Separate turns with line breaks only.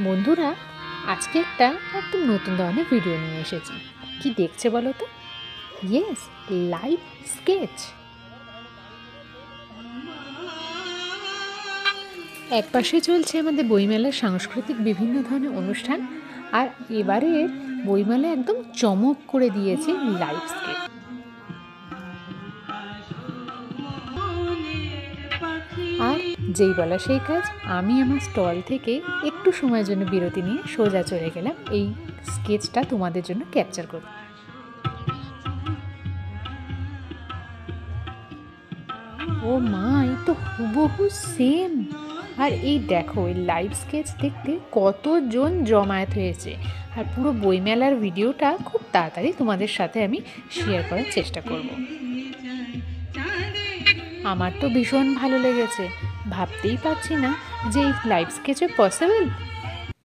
বন্ধুরা, আজকে একটা একদম নতুন ধরনের ভিডিও নিয়ে এসেছি। কি দেখছে বলো তো? Yes, live sketch. একপাশে চলছে আমাদের বইমেলার সাংস্কৃতিক বিভিন্ন ধরনের অনুষ্ঠান, আর এবারের বইমেলা একদম চমক করে দিয়েছে লাইভ স্কেচ। আর যেই বলা সেই কাজ, আমি আমার স্টল থেকে একটু সময়ের জন্য বিরতি নিয়ে সোজা চলে গেলাম এই স্কেচটা তোমাদের জন্য ক্যাপচার করতে। ও মা, এই তো হুবহু সেম। আর এই দেখো, এই লাইভ স্কেচ দেখতে কতজন জমায়েত হয়েছে। আর পুরো বইমেলার ভিডিওটা খুব তাড়াতাড়ি তোমাদের সাথে আমি শেয়ার করার চেষ্টা করব। আমার তো ভীষণ ভালো লেগেছে। ভাবতেই পারছি না যে এই লাইভ স্কেচে পসিবল।